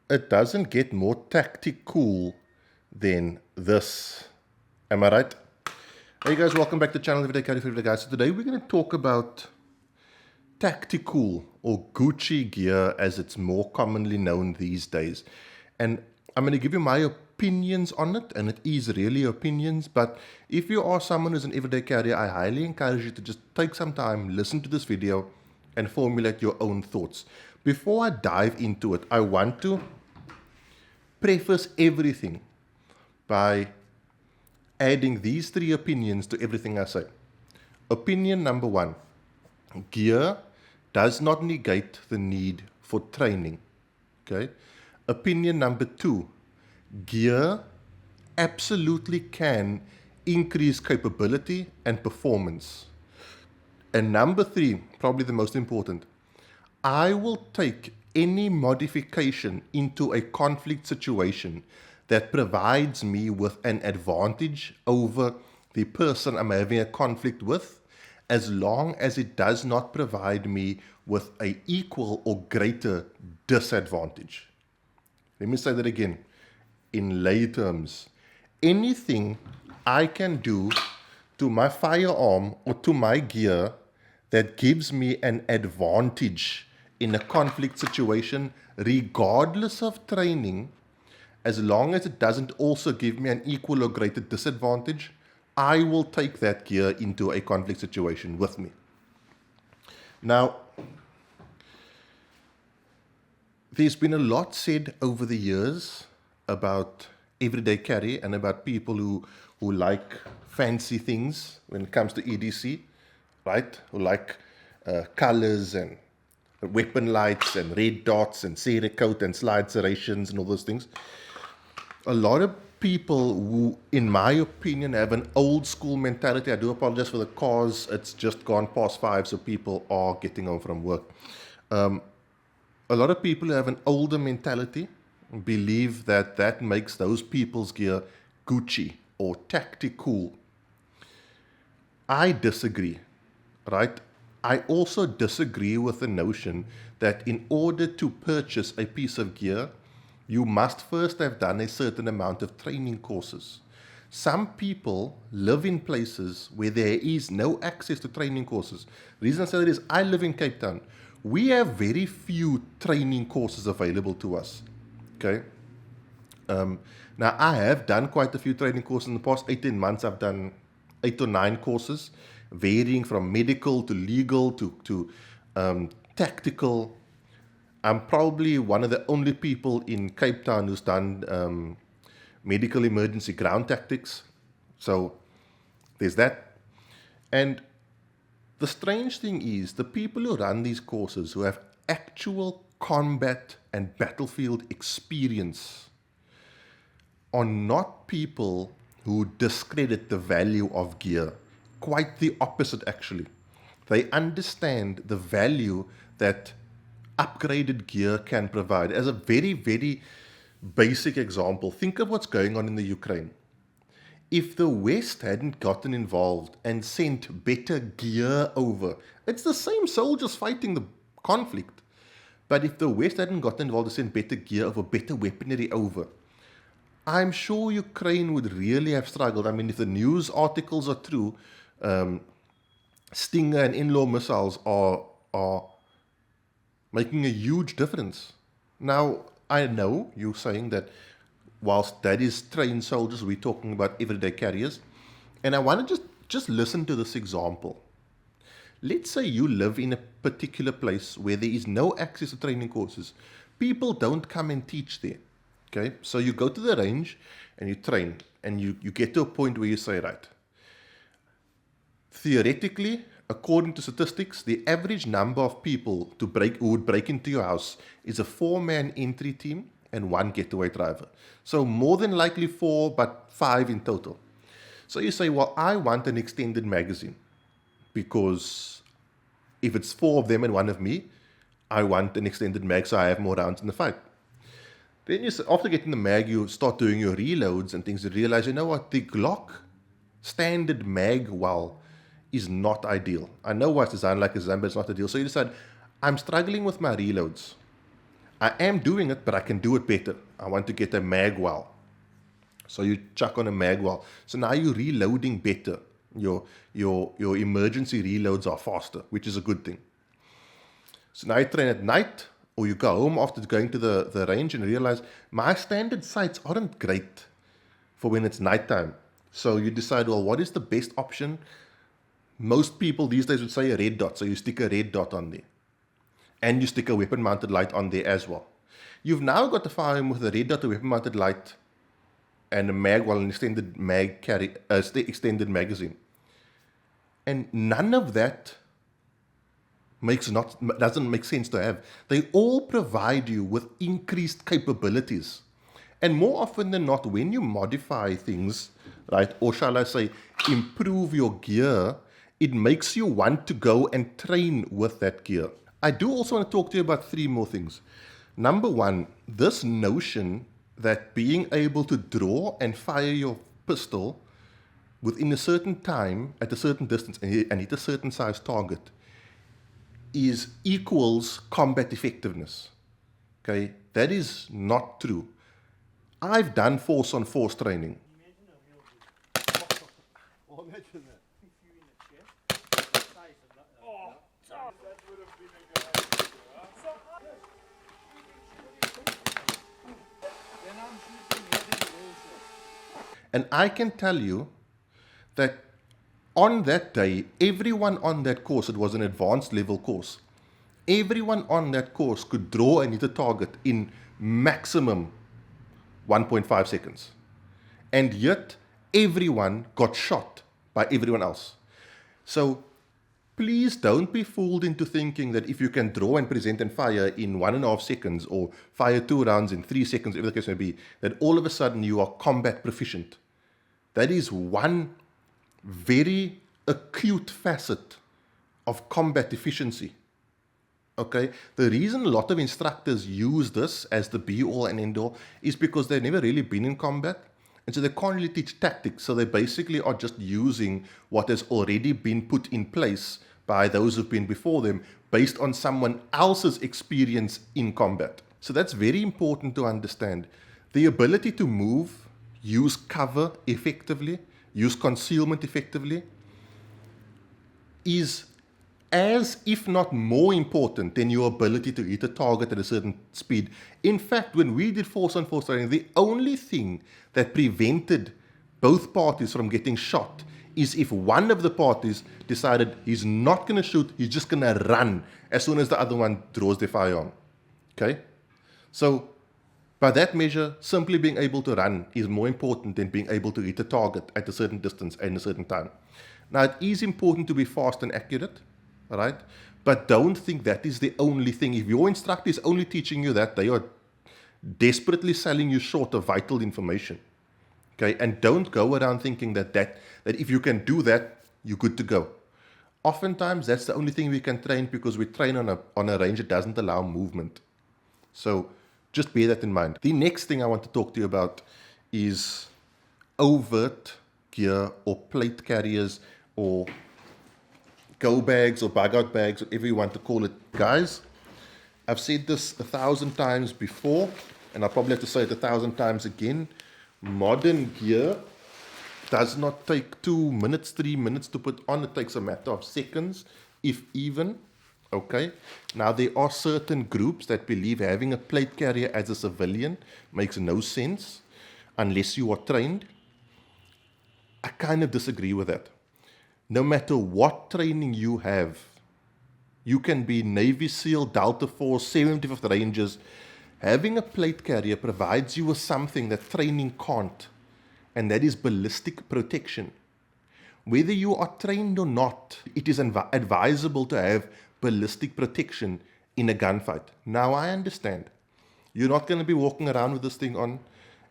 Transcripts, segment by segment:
It doesn't get more tacticool than this. Am I right? Hey guys, welcome back to the channel Everyday Carry for Everyday Guys. So today we're going to talk about tacticool or Gucci gear as it's more commonly known these days. And I'm going to give you my opinions on it, and it is really opinions, but if you are someone who's an everyday carrier, I highly encourage you to just take some time, listen to this video, and formulate your own thoughts. Before I dive into it, I want to preface everything by adding these three opinions to everything I say. Opinion number one, gear does not negate the need for training. Okay. Opinion number two, gear absolutely can increase capability and performance. And number three, probably the most important, I will take any modification into a conflict situation that provides me with an advantage over the person I'm having a conflict with, as long as it does not provide me with an equal or greater disadvantage. Let me say that again in lay terms. Anything I can do to my firearm or to my gear that gives me an advantage in a conflict situation, regardless of training, as long as it doesn't also give me an equal or greater disadvantage, I will take that gear into a conflict situation with me. Now, there's been a lot said over the years about everyday carry and about people who like fancy things when it comes to EDC, right? Who like colors and weapon lights and red dots and Cerakote and slide serrations and all those things. A lot of people who, in my opinion, have an old school mentality. I do apologize for the cause. It's just gone past 5, so people are getting home from work. A lot of people who have an older mentality believe that that makes those people's gear Gucci or tacticool. I disagree, right? I also disagree with the notion that in order to purchase a piece of gear, you must first have done a certain amount of training courses. Some people live in places where there is no access to training courses. The reason I say that is I live in Cape Town. We have very few training courses available to us. Okay. Now, I have done quite a few training courses in the past 18 months. I've done 8 or 9 courses, varying from medical to legal to tactical. I'm probably one of the only people in Cape Town who's done medical emergency ground tactics. So there's that. And the strange thing is the people who run these courses, who have actual combat and battlefield experience, are not people who discredit the value of gear. Quite the opposite, actually. They understand the value that upgraded gear can provide. As a very, very basic example, think of what's going on in the Ukraine. If the West hadn't gotten involved and sent better gear over, it's the same soldiers fighting the conflict. But if the West hadn't gotten involved and sent better gear over, better weaponry over, I'm sure Ukraine would really have struggled. I mean, if the news articles are true, Stinger and in-law missiles are making a huge difference. Now, I know you're saying that whilst that is trained soldiers, we're talking about everyday carriers. And I want to just listen to this example. Let's say you live in a particular place where there is no access to training courses. People don't come and teach there. Okay, so you go to the range and you train, and you get to a point where you say, right, theoretically, according to statistics, the average number of people who would break into your house is a 4-man entry team and 1 getaway driver. So more than likely 4, but 5 in total. So you say, well, I want an extended magazine because if it's 4 of them and 1 of me, I want an extended mag so I have more rounds in the fight. Then after getting the mag, you start doing your reloads and things. You realize, you know what, the Glock standard mag well is not ideal. I know why it's designed like it's designed, but it's not ideal. So you decide, I'm struggling with my reloads. I am doing it, but I can do it better. I want to get a mag well. So you chuck on a mag well. So now you're reloading better. Your emergency reloads are faster, which is a good thing. So now you train at night, or you go home after going to the range and realize my standard sights aren't great for when it's nighttime. So you decide, well, what is the best option? Most people these days would say a red dot. So you stick a red dot on there. And you stick a weapon mounted light on there as well. You've now got the firearm with a red dot, a weapon mounted light, and a mag, well, an extended extended magazine. And none of that doesn't make sense to have. They all provide you with increased capabilities. And more often than not, when you modify things, right, or shall I say, improve your gear, it makes you want to go and train with that gear. I do also want to talk to you about 3 more things. Number 1, this notion that being able to draw and fire your pistol within a certain time, at a certain distance, and hit a certain size target equals combat effectiveness. Okay, that is not true. I've done force on force training. And I can tell you that on that day, everyone on that course, it was an advanced level course, everyone on that course could draw and hit a target in maximum 1.5 seconds. And yet, everyone got shot by everyone else. So, please don't be fooled into thinking that if you can draw and present and fire in 1.5 seconds or fire 2 rounds in 3 seconds, whatever the case may be, that all of a sudden you are combat proficient. That is one very acute facet of combat efficiency. Okay? The reason a lot of instructors use this as the be-all and end-all is because they've never really been in combat. And so they can't really teach tactics. So they basically are just using what has already been put in place by those who've been before them based on someone else's experience in combat. So that's very important to understand. The ability to move, use cover effectively, use concealment effectively, is as, if not more important than your ability to hit a target at a certain speed. In fact, when we did force on force training, the only thing that prevented both parties from getting shot is if one of the parties decided he's not going to shoot, he's just going to run as soon as the other one draws their firearm. Okay? So, by that measure, simply being able to run is more important than being able to hit a target at a certain distance and a certain time. Now, it is important to be fast and accurate, right? But don't think that is the only thing. If your instructor is only teaching you that, they are desperately selling you short of vital information. Okay? And don't go around thinking that if you can do that, you're good to go. Oftentimes, that's the only thing we can train because we train on a range that doesn't allow movement. So just bear that in mind. The next thing I want to talk to you about is overt gear or plate carriers or go bags or bug out bags, whatever you want to call it. Guys, I've said this 1,000 times before, and I'll probably have to say it 1,000 times again. Modern gear does not take 2 minutes, 3 minutes to put on. It takes a matter of seconds, if even. Okay? Now, there are certain groups that believe having a plate carrier as a civilian makes no sense unless you are trained. I kind of disagree with that. No matter what training you have, you can be Navy SEAL, Delta Force, 75th Rangers. Having a plate carrier provides you with something that training can't, and that is ballistic protection. Whether you are trained or not, it is advisable to have ballistic protection in a gunfight. Now, I understand. You're not going to be walking around with this thing on,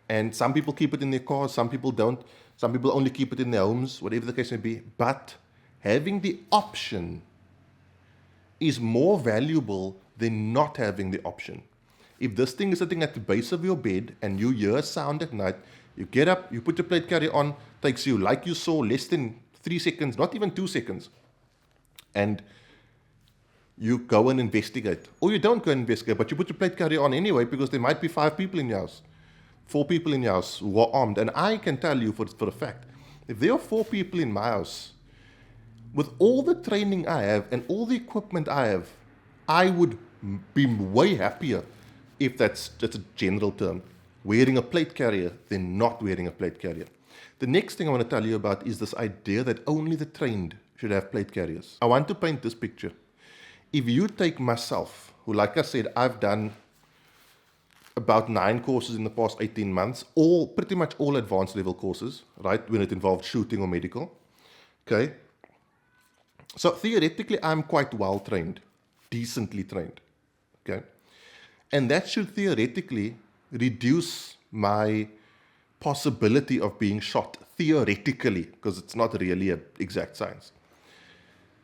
and some people keep it in their cars, some people don't. Some people only keep it in their homes, whatever the case may be. But having the option is more valuable than not having the option. If this thing is sitting at the base of your bed and you hear a sound at night, you get up, you put your plate carrier on, takes you, like you saw, less than 3 seconds, not even 2 seconds. And you go and investigate. Or you don't go and investigate, but you put your plate carrier on anyway because there might be 5 people in your house, 4 people in your house who are armed. And I can tell you for a fact, if there are 4 people in my house, with all the training I have and all the equipment I have, I would be way happier, if that's just a general term, wearing a plate carrier than not wearing a plate carrier. The next thing I want to tell you about is this idea that only the trained should have plate carriers. I want to paint this picture. If you take myself, who, like I said, I've done about 9 courses in the past 18 months, pretty much all advanced level courses, right, when it involved shooting or medical. Okay? So theoretically, I'm quite well trained, decently trained. Okay? And that should theoretically reduce my possibility of being shot, theoretically, because it's not really an exact science.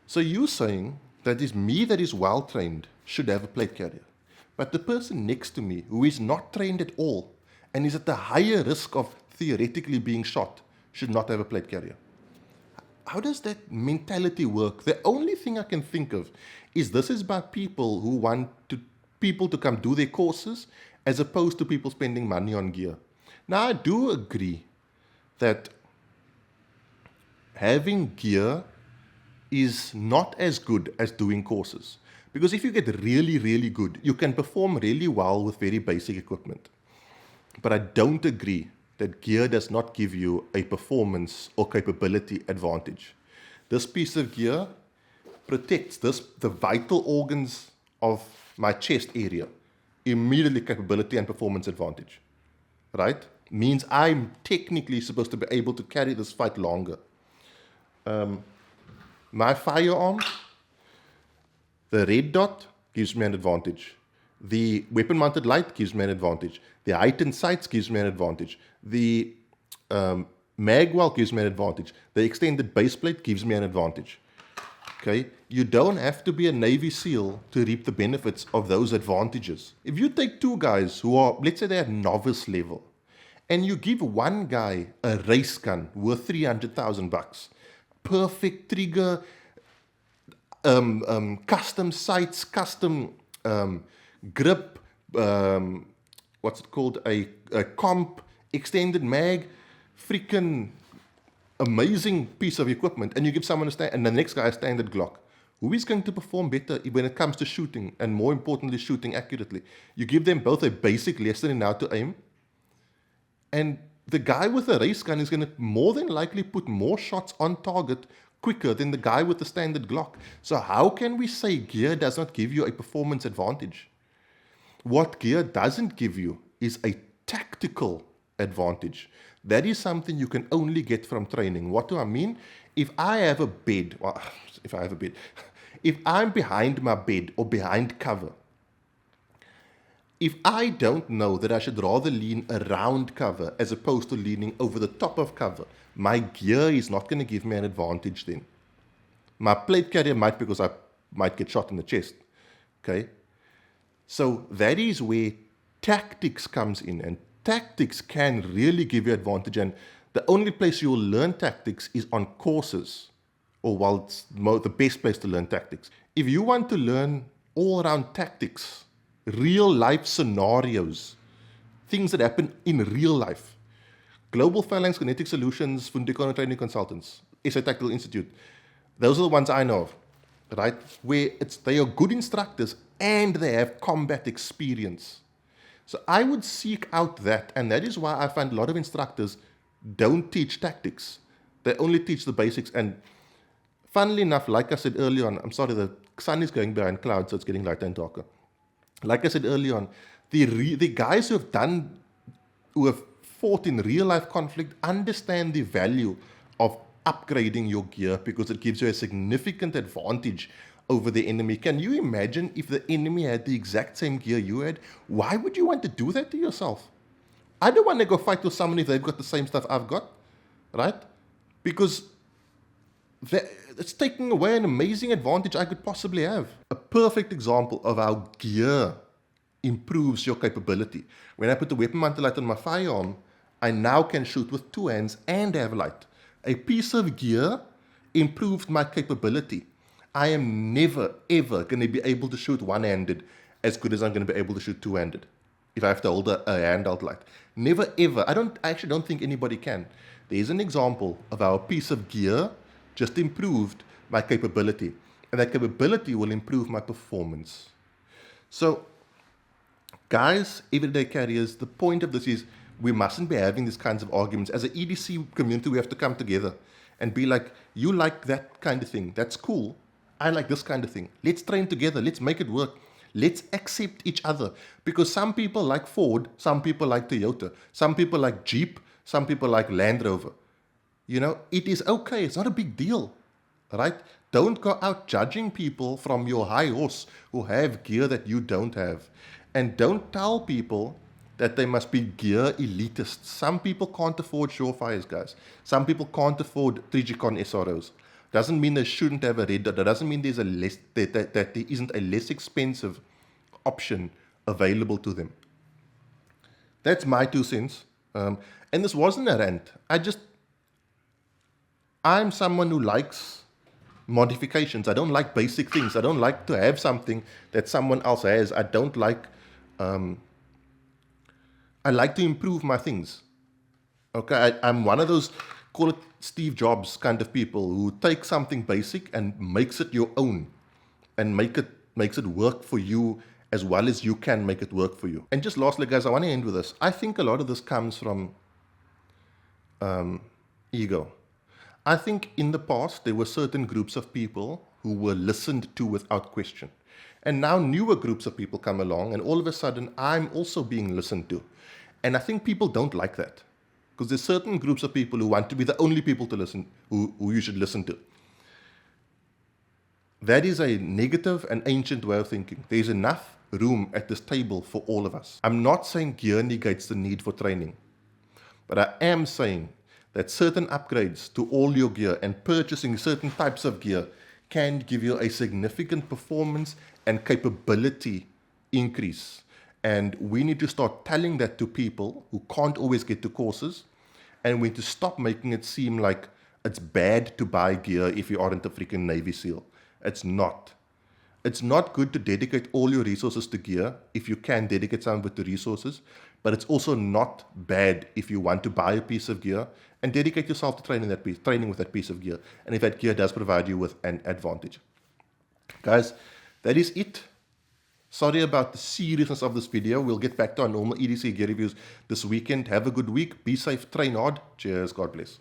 So you're saying that is me that is well trained should have a plate carrier. But the person next to me who is not trained at all and is at the higher risk of theoretically being shot should not have a plate carrier. How does that mentality work? The only thing I can think of is this is by people who want people to come do their courses as opposed to people spending money on gear. Now, I do agree that having gear is not as good as doing courses. Because if you get really, really good, you can perform really well with very basic equipment. But I don't agree that gear does not give you a performance or capability advantage. This piece of gear protects the vital organs of my chest area. Immediately capability and performance advantage. Right? Means I'm technically supposed to be able to carry this fight longer. My firearm, the red dot gives me an advantage. The weapon-mounted light gives me an advantage. The heightened sights gives me an advantage. The magwell gives me an advantage. The extended base plate gives me an advantage. Okay? You don't have to be a Navy SEAL to reap the benefits of those advantages. If you take 2 guys who are, let's say they're at novice level, and you give one guy a race gun worth $300,000, perfect trigger, custom sights, custom grip, what's it called, a comp, extended mag, freaking amazing piece of equipment, and you give someone and the next guy a standard Glock. Who is going to perform better when it comes to shooting, and more importantly, shooting accurately? You give them both a basic lesson in how to aim, and the guy with a race gun is going to more than likely put more shots on target quicker than the guy with the standard Glock. So how can we say gear does not give you a performance advantage? What gear doesn't give you is a tactical advantage. That is something you can only get from training. What do I mean? If I'm behind my bed or behind cover, if I don't know that I should rather lean around cover as opposed to leaning over the top of cover, my gear is not going to give me an advantage then. My plate carrier might, because I might get shot in the chest. Okay? So that is where tactics comes in, and tactics can really give you advantage, and the only place you will learn tactics is on courses, or it's the best place to learn tactics. If you want to learn all-around tactics, real life scenarios, things that happen in real life, Global Phalanx Kinetic Solutions, Fundicon Training Consultants, SA Tactical Institute, those are the ones I know of, right? Where they are good instructors and they have combat experience. So I would seek out that, and that is why I find a lot of instructors don't teach tactics. They only teach the basics. And funnily enough, like I said earlier on, I'm sorry, the sun is going behind clouds, so it's getting lighter and darker. Like I said earlier on, the guys who have fought in real life conflict understand the value of upgrading your gear, because it gives you a significant advantage over the enemy. Can you imagine if the enemy had the exact same gear you had? Why would you want to do that to yourself? I don't want to go fight with someone if they've got the same stuff I've got, right? Because it's taking away an amazing advantage I could possibly have. A perfect example of how gear improves your capability. When I put the weapon mounted light on my firearm, I now can shoot with 2 hands and have light. A piece of gear improved my capability. I am never, ever going to be able to shoot one-handed as good as I'm going to be able to shoot two-handed. If I have to hold a handheld light. Never, ever. I actually don't think anybody can. There's an example of how a piece of gear just improved my capability. And that capability will improve my performance. So, guys, everyday carriers, the point of this is we mustn't be having these kinds of arguments. As an EDC community, we have to come together and be like, you like that kind of thing. That's cool. I like this kind of thing. Let's train together. Let's make it work. Let's accept each other. Because some people like Ford, some people like Toyota, some people like Jeep, some people like Land Rover. You know, it is okay. It's not a big deal. Right? Don't go out judging people from your high horse who have gear that you don't have. And don't tell people that they must be gear elitists. Some people can't afford Surefires, guys. Some people can't afford 3G-Con SROs. Doesn't mean they shouldn't have a red dot. That doesn't mean there's a less, that there isn't a less expensive option available to them. That's my 2 cents. And this wasn't a rant. I'm someone who likes modifications. I don't like basic things. I don't like to have something that someone else has. I don't like, I like to improve my things. Okay, I'm one of those, call it Steve Jobs kind of people who take something basic and makes it your own and makes it work for you as well as you can make it work for you. And just lastly, guys, I want to end with this. I think a lot of this comes from ego. I think in the past, there were certain groups of people who were listened to without question. And now newer groups of people come along and all of a sudden I'm also being listened to. And I think people don't like that. Because there's certain groups of people who want to be the only people to listen, who you should listen to. That is a negative and ancient way of thinking. There's enough room at this table for all of us. I'm not saying gear negates the need for training. But I am saying that certain upgrades to all your gear and purchasing certain types of gear can give you a significant performance and capability increase. And we need to start telling that to people who can't always get to courses. And we need to stop making it seem like it's bad to buy gear if you aren't a freaking Navy SEAL. It's not. It's not good to dedicate all your resources to gear if you can dedicate some of it to resources. But it's also not bad if you want to buy a piece of gear and dedicate yourself to training with that piece of gear. And if that gear does provide you with an advantage. Guys, that is it. Sorry about the seriousness of this video. We'll get back to our normal EDC gear reviews this weekend. Have a good week. Be safe. Train hard. Cheers. God bless.